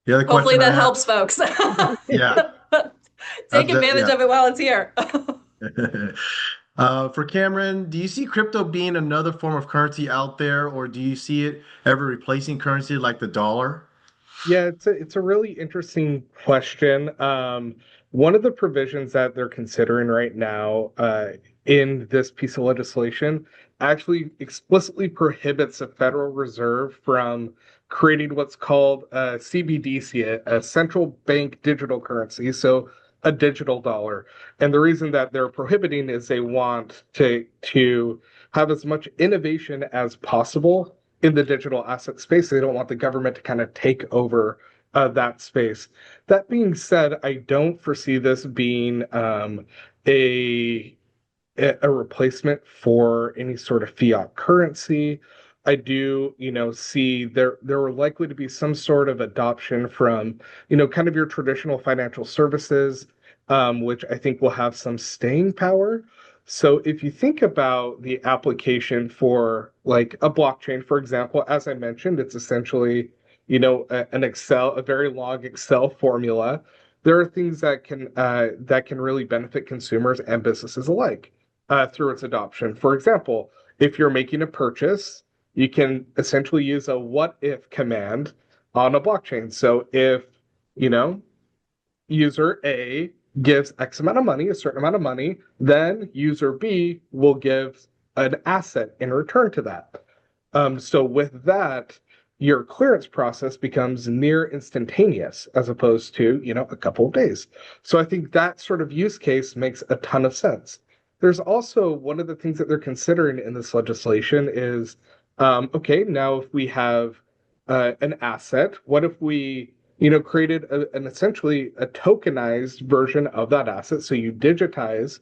The other Hopefully question I that have, helps folks. yeah, Take yeah. advantage of it while it's here. For Cameron, do you see crypto being another form of currency out there, or do you see it ever replacing currency like the dollar? Yeah, it's a really interesting question. One of the provisions that they're considering right now in this piece of legislation actually explicitly prohibits the Federal Reserve from creating what's called a CBDC, a central bank digital currency, so a digital dollar. And the reason that they're prohibiting is they want to have as much innovation as possible in the digital asset space. They don't want the government to kind of take over that space. That being said, I don't foresee this being a a replacement for any sort of fiat currency. I do, see there are likely to be some sort of adoption from, kind of your traditional financial services, which I think will have some staying power. So if you think about the application for like a blockchain, for example, as I mentioned, it's essentially, an a very long Excel formula. There are things that can really benefit consumers and businesses alike through its adoption. For example, if you're making a purchase, you can essentially use a what if command on a blockchain. So if, you know, user A gives X amount of money, a certain amount of money, then user B will give an asset in return to that. So with that, your clearance process becomes near instantaneous as opposed to, a couple of days. So I think that sort of use case makes a ton of sense. There's also one of the things that they're considering in this legislation is, okay, now if we have an asset, what if we, created an essentially a tokenized version of that asset? So you digitize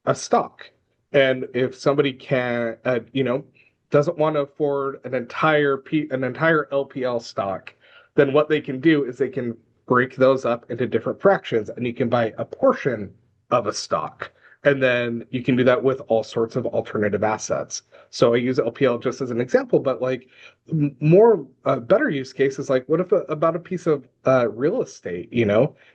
a stock. And if somebody can, doesn't want to afford an entire LPL stock, then what they can do is they can break those up into different fractions, and you can buy a portion of a stock. And then you can do that with all sorts of alternative assets. So I use LPL just as an example, but like more better use cases, like what if about a piece of real estate,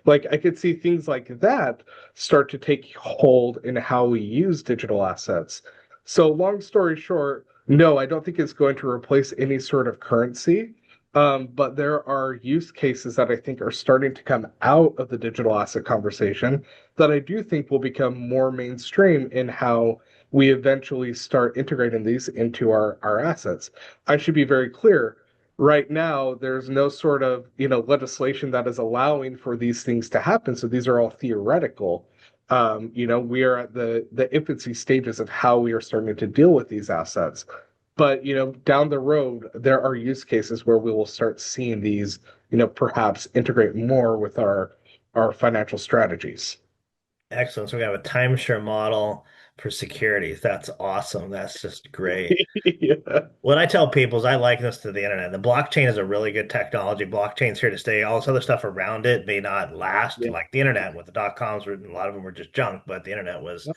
like I could see things like that start to take hold in how we use digital assets. So, long story short, no, I don't think it's going to replace any sort of currency. But there are use cases that I think are starting to come out of the digital asset conversation that I do think will become more mainstream in how we eventually start integrating these into our assets. I should be very clear. Right now, there's no sort of, legislation that is allowing for these things to happen. So these are all theoretical. We are at the infancy stages of how we are starting to deal with these assets. But, down the road, there are use cases where we will start seeing these, perhaps integrate more with our financial strategies. Excellent. So we have a timeshare model for securities. That's awesome. That's just great. Yeah. What I tell people is I liken this to the internet. The blockchain is a really good technology. Blockchain's here to stay. All this other stuff around it may not last, Yeah. like the internet with the dot coms, a lot of them were just junk, but the internet was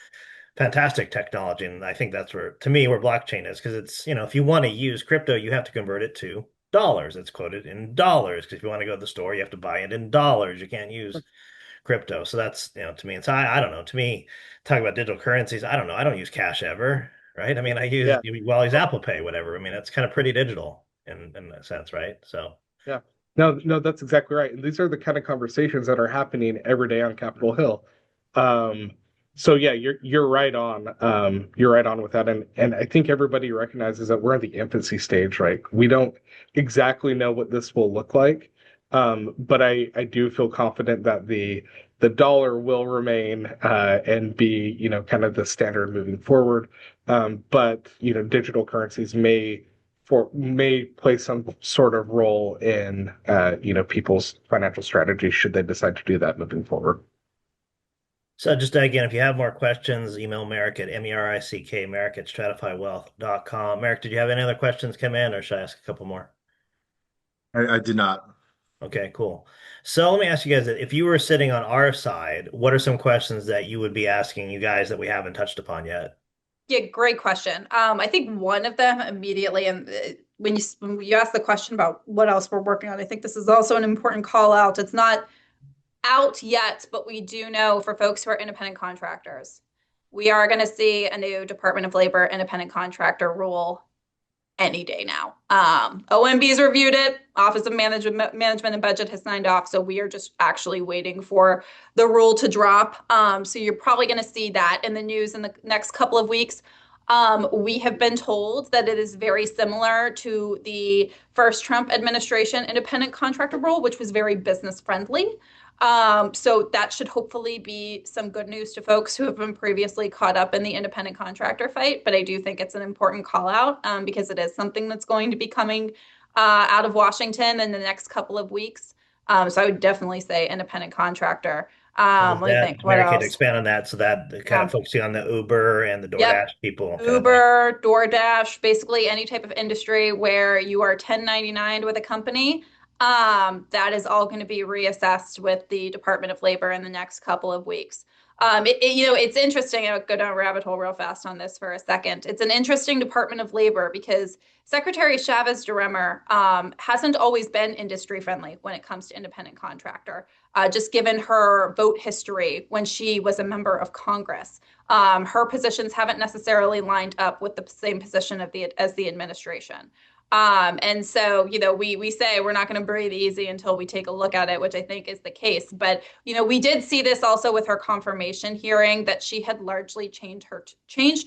fantastic technology. And I think that's where, to me, where blockchain is, because it's, if you want to use crypto, you have to convert it to dollars. It's quoted in dollars. Because if you want to go to the store, you have to buy it in dollars. You can't use crypto. So that's, to me, it's, I don't know. To me, talking about digital currencies, I don't know. I don't use cash ever, right? I mean, Yeah. well, I use Apple Pay, whatever. I mean, it's kind of pretty digital in that sense, right? So, Yeah. No, no, that's exactly right. And these are the kind of conversations that are happening every day on Capitol Hill. Um, so yeah, you're right on. You're right on with that. And I think everybody recognizes that we're in the infancy stage, right? We don't exactly know what this will look like. But I do feel confident that the dollar will remain and be, kind of the standard moving forward. But digital currencies may play some sort of role in people's financial strategy should they decide to do that moving forward. So just again, if you have more questions, email Merrick at MERICK, Merrick at stratifywealth.com. Merrick, did you have any other questions come in, or should I ask a couple more? I did not. Okay, cool. So let me ask you guys that if you were sitting on our side, what are some questions that you would be asking you guys that we haven't touched upon yet? Yeah, great question. I think one of them immediately, and when you ask the question about what else we're working on, I think this is also an important call out. It's not out yet, but we do know for folks who are independent contractors, we are going to see a new Department of Labor independent contractor rule any day now. OMB's reviewed it. Office of Management and Budget has signed off. So we are just actually waiting for the rule to drop. So you're probably going to see that in the news in the next couple of weeks. We have been told that it is very similar to the first Trump administration independent contractor rule, which was very business friendly. So that should hopefully be some good news to folks who have been previously caught up in the independent contractor fight. But I do think it's an important call out because it is something that's going to be coming out of Washington in the next couple of weeks. So I would definitely say independent contractor. Is Let me that think. What Mary Kate else? expand on that so that kind of Yeah. focusing on the Uber and the Yep. DoorDash people kind of thing? Uber, DoorDash, basically any type of industry where you are 1099 with a company, that is all going to be reassessed with the Department of Labor in the next couple of weeks. It's interesting. I'll go down a rabbit hole real fast on this for a second. It's an interesting Department of Labor because Secretary Chavez DeRemer hasn't always been industry friendly when it comes to independent contractor, just given her vote history when she was a member of Congress. Her positions haven't necessarily lined up with the same position as the administration. And so, we say we're not going to breathe easy until we take a look at it, which I think is the case. But, we did see this also with her confirmation hearing that she had largely changed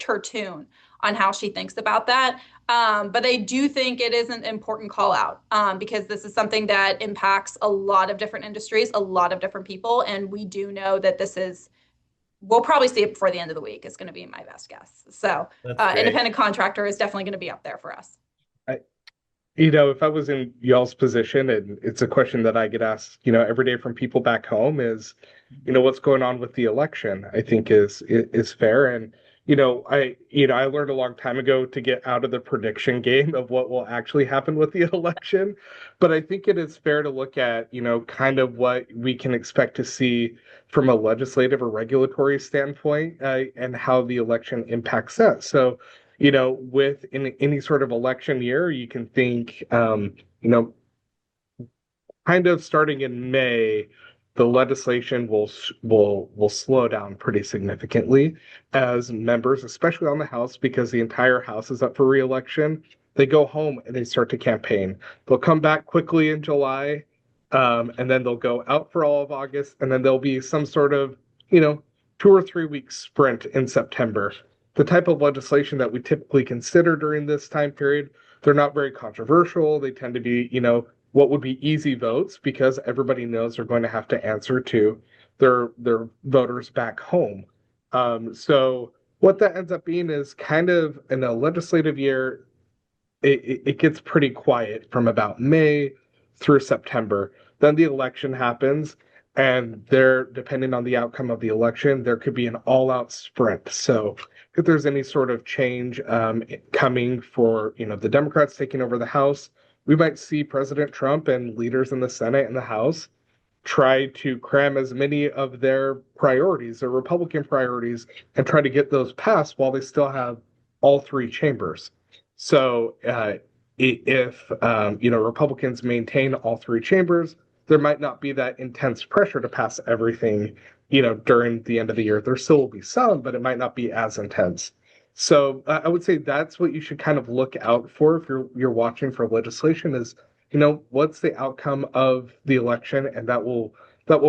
her tune on how she thinks about that. But I do think it is an important call out because this is something that impacts a lot of different industries, a lot of different people. And we do know that we'll probably see it before the end of the week is going to be my best guess. So That's great. independent contractor is definitely going to be up there for us. If I was in y'all's position, and it's a question that I get asked, every day from people back home is, what's going on with the election, I think is fair. And, I learned a long time ago to get out of the prediction game of what will actually happen with the election. But I think it is fair to look at, kind of what we can expect to see from a legislative or regulatory standpoint, and how the election impacts that. So, with in any sort of election year, you can think, kind of starting in May, the legislation will slow down pretty significantly as members, especially on the House, because the entire House is up for re-election. They go home and they start to campaign. They'll come back quickly in July, and then they'll go out for all of August, and then there'll be some sort of, 2 or 3 week sprint in September. The type of legislation that we typically consider during this time period, they're not very controversial. They tend to be, what would be easy votes because everybody knows they're going to have to answer to their voters back home. So what that ends up being is kind of in a legislative year, it gets pretty quiet from about May through September. Then the election happens, and there, depending on the outcome of the election, there could be an all-out sprint. So if there's any sort of change coming for the Democrats taking over the House, we might see President Trump and leaders in the Senate and the House try to cram as many of their priorities, their Republican priorities, and try to get those passed while they still have all three chambers. So if Republicans maintain all three chambers, there might not be that intense pressure to pass everything, during the end of the year. There still will be some, but it might not be as intense. So I would say that's what you should kind of look out for if you're watching for legislation is, what's the outcome of the election, and that will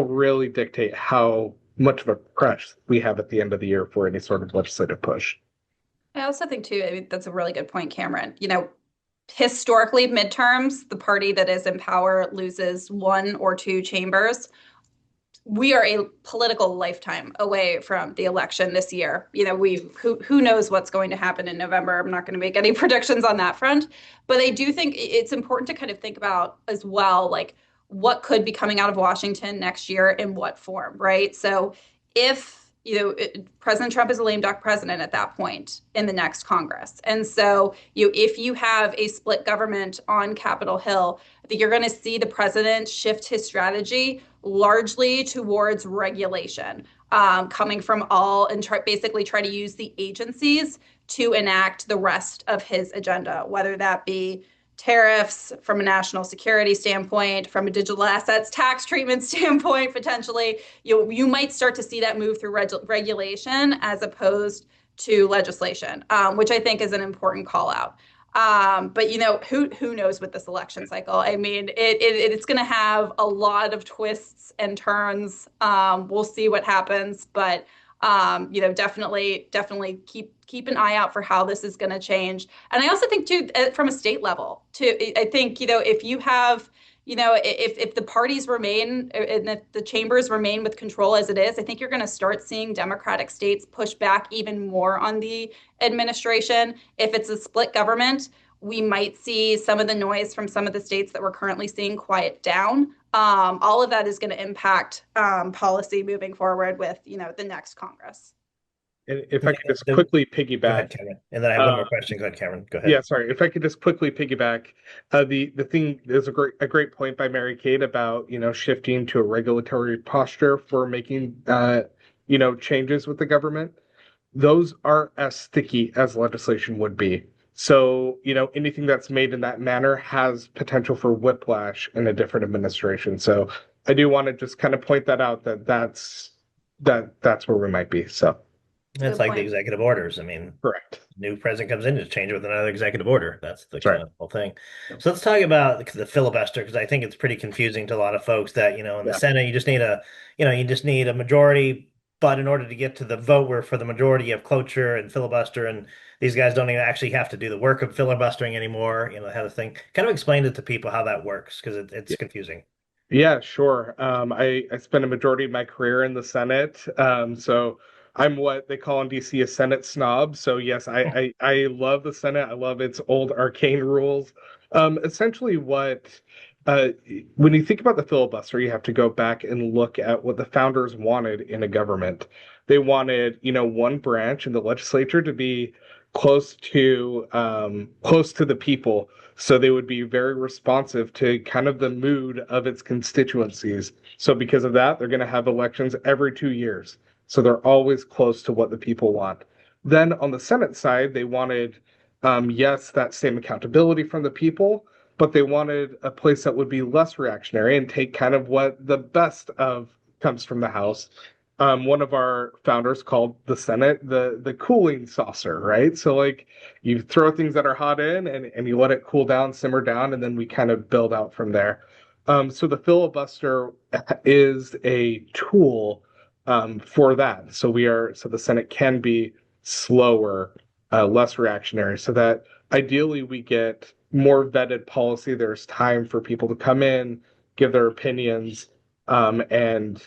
really dictate how much of a press we have at the end of the year for any sort of legislative push. I also think too, I mean, that's a really good point, Cameron. Historically, midterms, the party that is in power loses one or two chambers. we are a political lifetime away from the election this year. Who knows what's going to happen in November. I'm not going to make any predictions on that front, but I do think it's important to kind of think about as well, like what could be coming out of Washington next year in what form, right? So if President Trump is a lame duck president at that point in the next Congress. And so if you have a split government on Capitol Hill, I think you're going to see the president shift his strategy largely towards regulation, coming from all and basically try to use the agencies to enact the rest of his agenda, whether that be tariffs from a national security standpoint, from a digital assets tax treatment standpoint, potentially. You might start to see that move through regulation as opposed to legislation, which I think is an important call out. But who knows with this election cycle? I mean, it's going to have a lot of twists and turns. We'll see what happens, but definitely keep an eye out for how this is going to change. And I also think too, from a state level, too, I think if you have if the parties remain and if the chambers remain with control as it is, I think you're going to start seeing Democratic states push back even more on the administration. If it's a split government, we might see some of the noise from some of the states that we're currently seeing quiet down. All of that is going to impact policy moving forward with the next Congress. And if I could just quickly piggyback. Go ahead, Cameron. And then I have one more question. Go ahead, Cameron. Go ahead. Yeah, sorry. If I could just quickly piggyback, the thing there's a great point by Mary Kate about shifting to a regulatory posture for making changes with the government. Those aren't as sticky as legislation would be. So anything that's made in that manner has potential for whiplash in a different administration. So I do want to just kind of point that out that's where we might be. So. It's like the executive orders. I mean, correct. New president comes in to change it with another executive order. That's the kind of whole thing. So let's talk about the filibuster, because I think it's pretty confusing to a lot of folks that, in the Senate, you just need a majority, but in order to get to the vote where for the majority you have cloture and filibuster, and these guys don't even actually have to do the work of filibustering anymore, that kind of thing. Kind of explain it to people how that works, because it's confusing. Yeah, sure. I spent a majority of my career in the Senate. So I'm what they call in DC a Senate snob. So yes, I love the Senate. I love its old arcane rules. Essentially when you think about the filibuster, you have to go back and look at what the founders wanted in a government. They wanted, one branch in the legislature to be close to the people. So they would be very responsive to kind of the mood of its constituencies. So because of that, they're going to have elections every 2 years. So they're always close to what the people want. Then on the Senate side, they wanted, yes, that same accountability from the people, but they wanted a place that would be less reactionary and take kind of what the best of comes from the House. One of our founders called the Senate the cooling saucer, right? So like you throw things that are hot in and you let it cool down, simmer down, and then we kind of build out from there. So the filibuster is a tool for that. So the Senate can be slower, less reactionary, so that ideally we get more vetted policy. There's time for people to come in, give their opinions, and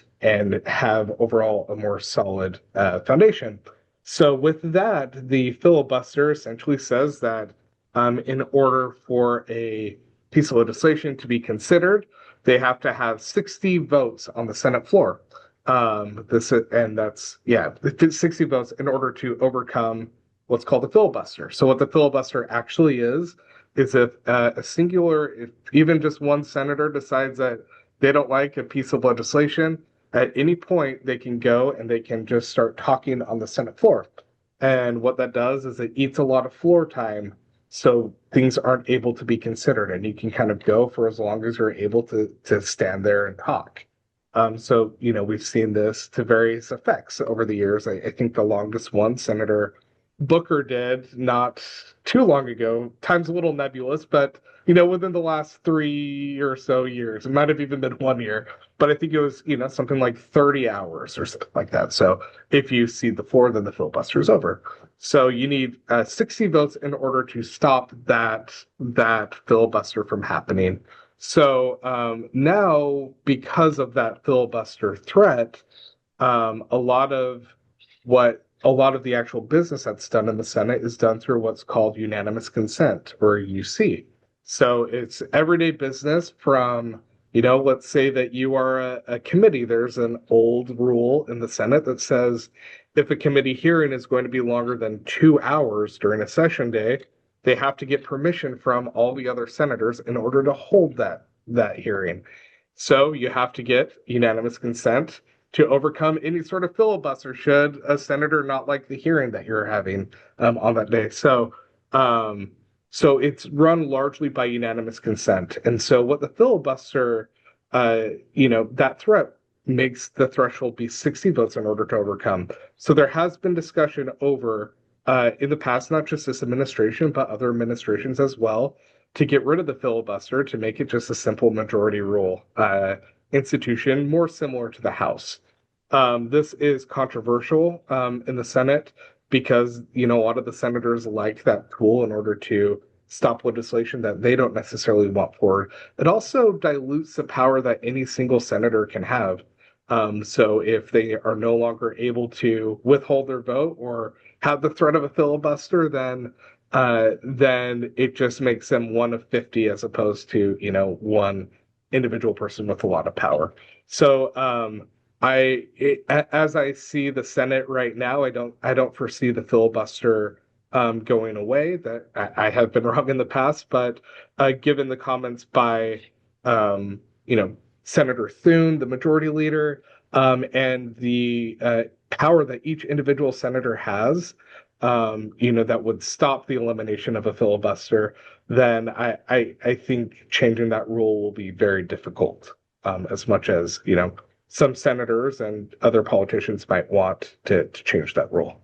have overall a more solid foundation. So with that, the filibuster essentially says that in order for a piece of legislation to be considered, they have to have 60 votes on the Senate floor. That's 60 votes in order to overcome what's called a filibuster. So what the filibuster actually is if if even just one senator decides that they don't like a piece of legislation, at any point they can go and they can just start talking on the Senate floor. And what that does is it eats a lot of floor time, so things aren't able to be considered, and you can kind of go for as long as you're able to stand there and talk. So we've seen this to various effects over the years. I think the longest one, Senator Booker did not too long ago. Time's a little nebulous, but within the last 3 or so years, it might have even been 1 year, but I think it was something like 30 hours or something like that. So if you cede the floor, then the filibuster is over. So you need 60 votes in order to stop that filibuster from happening. So now, because of that filibuster threat, a lot of the actual business that's done in the Senate is done through what's called unanimous consent, or UC. So it's everyday business from, let's say that you are a committee. There's an old rule in the Senate that says if a committee hearing is going to be longer than 2 hours during a session day, they have to get permission from all the other senators in order to hold that hearing. So you have to get unanimous consent to overcome any sort of filibuster should a senator not like the hearing that you're having on that day. Um, so it's run largely by unanimous consent. And so what the filibuster, that threat makes the threshold be 60 votes in order to overcome. So there has been discussion over in the past, not just this administration, but other administrations as well, to get rid of the filibuster to make it just a simple majority rule institution, more similar to the House. This is controversial in the Senate because, a lot of the senators like that tool in order to stop legislation that they don't necessarily want forward. It also dilutes the power that any single senator can have. So if they are no longer able to withhold their vote or have the threat of a filibuster, then it just makes them one of 50 as opposed to, one individual person with a lot of power. So as I see the Senate right now, I don't foresee the filibuster going away. That I have been wrong in the past, but given the comments by um, you know Senator Thune, the majority leader, and the power that each individual senator has, that would stop the elimination of a filibuster, then I think changing that rule will be very difficult. As much as some senators and other politicians might want to change that rule.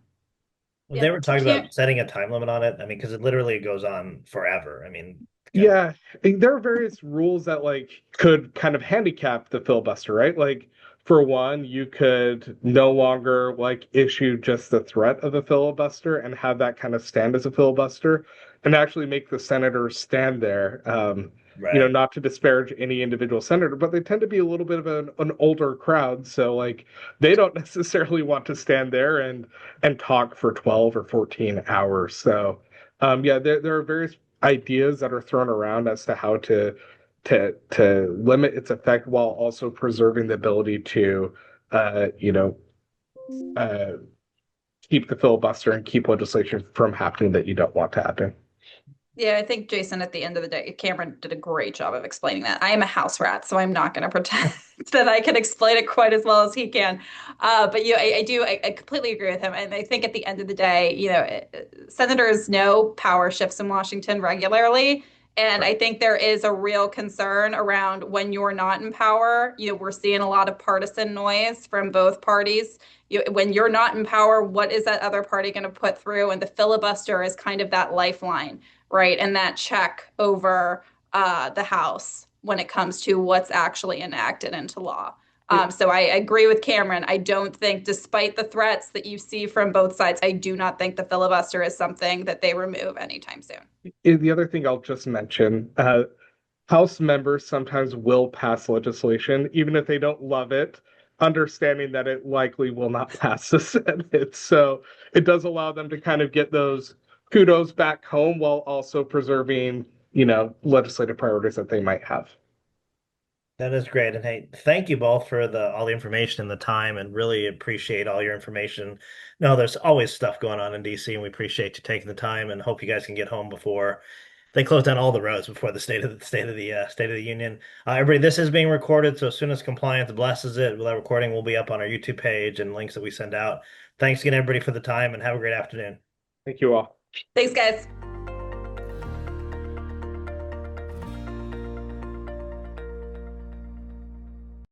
Well, Yeah, they were talking can't. about setting a time limit on it. I mean, because it literally goes on forever. I mean, God. Yeah, there are various rules that could kind of handicap the filibuster, right? Like for one, you could no longer issue just the threat of a filibuster and have that kind of stand as a filibuster and actually make the senators stand there. Right. Not to disparage any individual senator, but they tend to be a little bit of an older crowd, so they don't necessarily want to stand there and talk for 12 or 14 hours. So yeah, there are various ideas that are thrown around as to how to limit its effect while also preserving the ability to uh, you know uh, keep the filibuster and keep legislation from happening that you don't want to happen. Yeah, I think Jason, at the end of the day, Cameron did a great job of explaining that. I am a house rat, so I'm not going to pretend that I can explain it quite as well as he can. But I completely agree with him. And I think at the end of the day, senators know power shifts in Washington regularly. And Right. I think there is a real concern around when you're not in power. We're seeing a lot of partisan noise from both parties. When you're not in power, what is that other party going to put through? And the filibuster is kind of that lifeline, right? And that check over the House when it comes to what's actually enacted into law. So I agree with Cameron. I don't think, despite the threats that you see from both sides, I do not think the filibuster is something that they remove anytime soon. The other thing I'll just mention, House members sometimes will pass legislation, even if they don't love it, understanding that it likely will not pass the Senate. So it does allow them to kind of get those kudos back home while also preserving, legislative priorities that they might have. That is great. And hey, thank you both for the all the information and the time and really appreciate all your information. No, there's always stuff going on in DC and we appreciate you taking the time and hope you guys can get home before they close down all the roads before the State of the Union. Everybody, this is being recorded, so as soon as compliance blesses it, that recording will be up on our YouTube page and links that we send out. Thanks again, everybody, for the time and have a great afternoon. Thank you all. Thanks, guys.